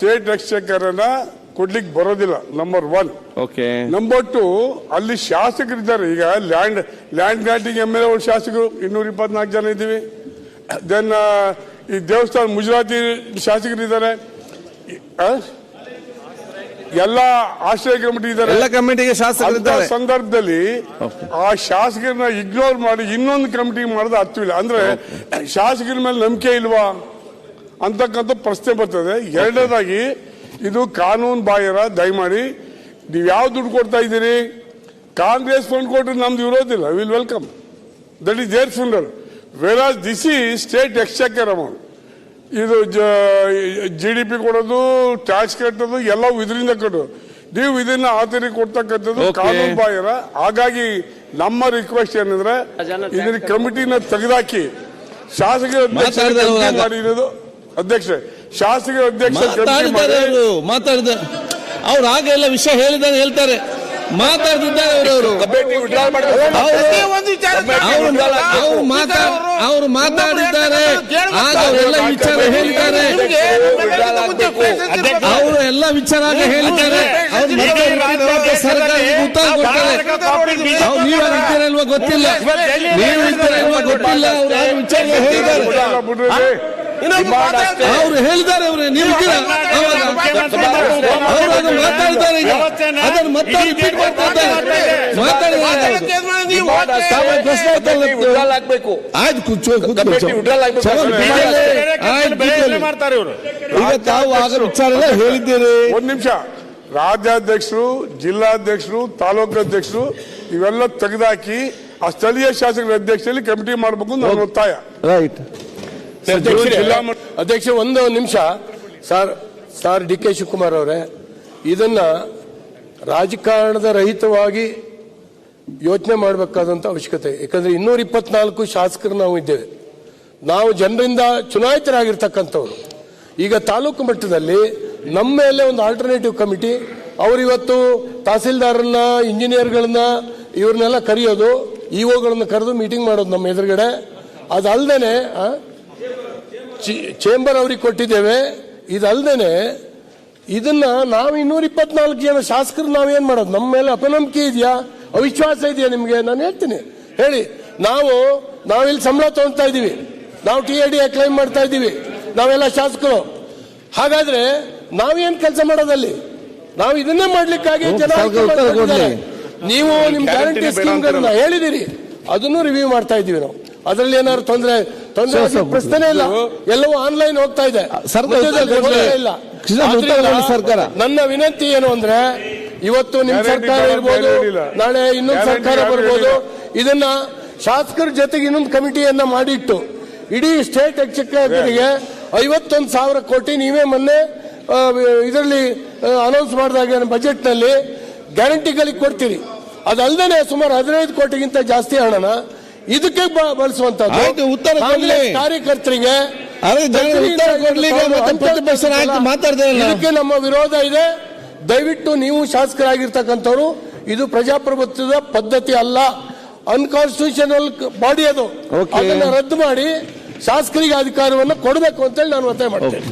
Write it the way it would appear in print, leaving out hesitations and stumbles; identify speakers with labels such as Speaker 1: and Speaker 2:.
Speaker 1: State ಎಕ್ಸ್ಚೇಕರ್ನ ಕೊಡ್ಲಿಕ್ಕೆ ಬರೋದಿಲ್ಲ. Number 1.
Speaker 2: Okay.
Speaker 1: Number 2, ಅಲ್ಲಿ ಶಾಸಕರಿದ್ದಾರೆ. ಈಗ ಲ್ಯಾಂಡ್ ಗ್ರಾಂಟಿಂಗ್ MLA ಶಾಸಕರು 224 ಜನ ಇದ್ದೀವಿ. ದೆನ್ ಈ ದೇವಸ್ಥಾನ ಮುಜರಾತಿ ಶಾಸಕರಿದ್ದಾರೆ, ಎಲ್ಲ ಆಶ್ರಯ ಕಮಿಟಿ ಇದ್ದಾರೆ,
Speaker 2: ಎಲ್ಲ ಕಮಿಟಿಗೆ ಶಾಸಕರಿದ್ದಾರೆ.
Speaker 1: ಸಂದರ್ಭದಲ್ಲಿ ಆ ಶಾಸಕರನ್ನ ಇಗ್ನೋರ್ ಮಾಡಿ ಇನ್ನೊಂದು ಕಮಿಟಿ ಮಾಡೋದು ಅರ್ಥವಿಲ್ಲ. ಅಂದ್ರೆ ಶಾಸಕರ ಮೇಲೆ ನಂಬಿಕೆ ಇಲ್ವಾ ಅಂತಕ್ಕಂಥ ಪ್ರಶ್ನೆ ಬರ್ತದೆ. ಎರಡನೇದಾಗಿ ಇದು ಕಾನೂನು ಬಾಹಿರ. ದಯಮಾಡಿ ನೀವು ಯಾವ ದುಡ್ಡು ಕೊಡ್ತಾ ಇದ್ದೀರಿ? ಕಾಂಗ್ರೆಸ್ ಫಂಡ್ ಕೊಟ್ಟರೆ ನಮ್ದು ಇರೋದಿಲ್ಲ. Will welcome, that is their funder. Whereas this is state exchequer amount. ಇದು GDP ಕೊಡೋದು, ಟ್ಯಾಕ್ಸ್ ಕಟ್ಟೋದು ಎಲ್ಲವೂ ಇದರಿಂದ ಕಟ್ಟೋದು. ನೀವು ಇದನ್ನ ಆತರಿಗೆ ಕೊಡ್ತಕ್ಕಂಥದ್ದು ಕಾನೂನು ಬಾಹಿರ. ಹಾಗಾಗಿ ನಮ್ಮ ರಿಕ್ವೆಸ್ಟ್ ಏನಂದ್ರೆ ಇದನ್ನ ಕಮಿಟಿನ ತೆಗೆದಾಕಿ ಶಾಸಕರ ಮಾಡಿರೋದು ಅಧ್ಯಕ್ಷ ಶಾಸಕರ ಅಧ್ಯಕ್ಷ
Speaker 2: ಮಾತಾಡಿದ ಅವ್ರು ಆಗ ಎಲ್ಲ ವಿಷಯ ಹೇಳಿದಾಗ ಹೇಳ್ತಾರೆ, ಮಾತಾಡ್ತಿದ್ದಾರೆ ಅವರು ಮಾತಾಡಿದ್ದಾರೆ. ಆಗ ಅವರೆಲ್ಲ ವಿಚಾರ ಹೇಳಿದ್ದಾರೆ, ಅವರು ಎಲ್ಲ ವಿಚಾರ ಹೇಳಿದ್ದಾರೆ. ಸರ್ಕಾರ ಉತ್ತರ ಕೊಡ್ತಾರೆ. ನೀವು ಇದ್ದೀರಲ್ವಾ ಗೊತ್ತಿಲ್ಲ, ನೀವು ಇದ್ದೀರಲ್ವಾ ಗೊತ್ತಿಲ್ಲ. ಅವರು ವಿಚಾರ ಹೇಳಿದ್ದಾರೆ, ಅವರು ಹೇಳಿದ್ದಾರೆ. ಅವರು ನೀವು ಅವರು ಮಾತಾಡಿದ್ದಾರೆ. ಅದನ್ನು ಮತ್ತೆ ಆಯ್ತು ಈಗ ತಾವು ಆಗ ವಿಚಾರ ಹೇಳಿದ್ದೀರಿ.
Speaker 1: ಒಂದು ನಿಮಿಷ. ರಾಜ್ಯಾಧ್ಯಕ್ಷರು, ಜಿಲ್ಲಾಧ್ಯಕ್ಷರು, ತಾಲೂಕು ಅಧ್ಯಕ್ಷರು ಇವೆಲ್ಲ ತೆಗೆದಾಕಿ ಆ ಸ್ಥಳೀಯ ಶಾಸಕರ ಅಧ್ಯಕ್ಷರಲ್ಲಿ ಕಮಿಟಿ ಮಾಡಬೇಕು ನನ್ನ ಒತ್ತಾಯ.
Speaker 2: ರೈಟ್.
Speaker 3: ಅಧ್ಯಕ್ಷ ಒಂದು ನಿಮಿಷ. ಸರ್ DK ಶಿವಕುಮಾರ್ ಅವರೇ, ಇದನ್ನ ರಾಜಕಾರಣದ ರಹಿತವಾಗಿ ಯೋಚನೆ ಮಾಡಬೇಕಾದಂತ ಅವಶ್ಯಕತೆ. ಯಾಕಂದ್ರೆ 224 ಶಾಸಕರು ನಾವು ಇದ್ದೇವೆ. ನಾವು ಜನರಿಂದ ಚುನಾಯಿತರಾಗಿರ್ತಕ್ಕಂಥವ್ರು. ಈಗ ತಾಲೂಕು ಮಟ್ಟದಲ್ಲಿ ನಮ್ಮ ಮೇಲೆ ಒಂದು ಆಲ್ಟರ್ನೇಟಿವ್ ಕಮಿಟಿ, ಅವರು ಇವತ್ತು ತಹಸೀಲ್ದಾರನ್ನ, ಇಂಜಿನಿಯರ್ಗಳನ್ನ ಇವ್ರನ್ನೆಲ್ಲ ಕರೆಯೋದು, EOಗಳನ್ನ ಕರೆದು ಮೀಟಿಂಗ್ ಮಾಡೋದು ನಮ್ಮ ಎದುರುಗಡೆ. ಅದಲ್ದೇನೆ ಚೇಂಬರ್ ಅವ್ರಿಗೆ ಕೊಟ್ಟಿದ್ದೇವೆ. ಇದಲ್ದೇನೆ ಇದನ್ನ ನಾವು 224 ಜನ ಶಾಸಕರು ನಾವೇನ್ ಮಾಡೋದು? ನಮ್ಮ ಮೇಲೆ ಅಪನಂಬಿಕೆ ಇದೆಯಾ, ಅವಿಶ್ವಾಸ ಇದೆಯಾ ನಿಮ್ಗೆ? ನಾನು ಹೇಳ್ತೀನಿ, ಹೇಳಿ. ನಾವಿಲ್ಲಿ ಸಂಬಳ ತಗೊಳ್ತಾ ಇದೀವಿ, ನಾವು TAD ಕ್ಲೈಮ್ ಮಾಡ್ತಾ ಇದ್ದೀವಿ, ನಾವೆಲ್ಲ ಶಾಸಕರು. ಹಾಗಾದ್ರೆ ನಾವೇನ್ ಕೆಲಸ ಮಾಡೋದಲ್ಲಿ? ನಾವು ಇದನ್ನೇ ಮಾಡ್ಲಿಕ್ಕಾಗಿ ಜನ ನೀವು ನಿಮ್ ಗ್ಯಾರಂಟಿ ಸ್ಕೀಮ್ಗಳನ್ನ ಹೇಳಿದಿರಿ, ಅದನ್ನು ರಿವ್ಯೂ ಮಾಡ್ತಾ ಇದ್ದೀವಿ ನಾವು. ಅದರಲ್ಲಿ ಏನಾದ್ರು ತೊಂದರೆ ಪ್ರಶ್ನೆ ಇಲ್ಲ. ಎಲ್ಲವೂ ಆನ್ಲೈನ್ ಹೋಗ್ತಾ ಇದೆ. ಇಲ್ಲ. ನನ್ನ ವಿನಂತಿ ಏನು ಅಂದ್ರೆ, ಇವತ್ತು ನಿಮ್ ಸರ್ಕಾರ ಇರ್ಬೋದು, ನಾಳೆ ಇನ್ನೊಂದು ಸರ್ಕಾರ ಬರ್ಬೋದು. ಇದನ್ನ ಶಾಸಕರ ಜೊತೆಗೆ ಇನ್ನೊಂದು ಕಮಿಟಿಯನ್ನ ಮಾಡಿಟ್ಟು ಇಡೀ ಸ್ಟೇಟ್ ಎಕ್ಸ್ಚೇಕರ್ಗೆ 51,000 ಕೋಟಿ ನೀವೇ ಮೊನ್ನೆ ಇದರಲ್ಲಿ ಅನೌನ್ಸ್ ಮಾಡಿದಾಗ ಬಜೆಟ್ ನಲ್ಲಿ ಗ್ಯಾರಂಟಿಗಳಿಗೆ ಕೊಡ್ತೀರಿ. ಅದಲ್ಲದೆ ಸುಮಾರು 15 ಕೋಟಿಗಿಂತ ಜಾಸ್ತಿ ಹಣನ ಇದಕ್ಕೆ ಬಳಸುವಂತದ್ದು.
Speaker 2: ಉತ್ತರ
Speaker 3: ಕಾರ್ಯಕರ್ತರಿಗೆ ಇದಕ್ಕೆ ನಮ್ಮ ವಿರೋಧ ಇದೆ. ದಯವಿಟ್ಟು ನೀವು ಶಾಸಕರಾಗಿರ್ತಕ್ಕಂಥವ್ರು, ಇದು ಪ್ರಜಾಪ್ರಭುತ್ವದ ಪದ್ಧತಿ ಅಲ್ಲ, ಅನ್ಕಾನ್ಸ್ಟಿಟ್ಯೂಷನಲ್ ಬಾಡಿ ಅದು. ಅದನ್ನ ರದ್ದು ಮಾಡಿ ಶಾಸಕರಿಗೆ ಅಧಿಕಾರವನ್ನು ಕೊಡಬೇಕು ಅಂತೇಳಿ ನಾನು ಒತ್ತಾಯ ಮಾಡ್ತೇನೆ.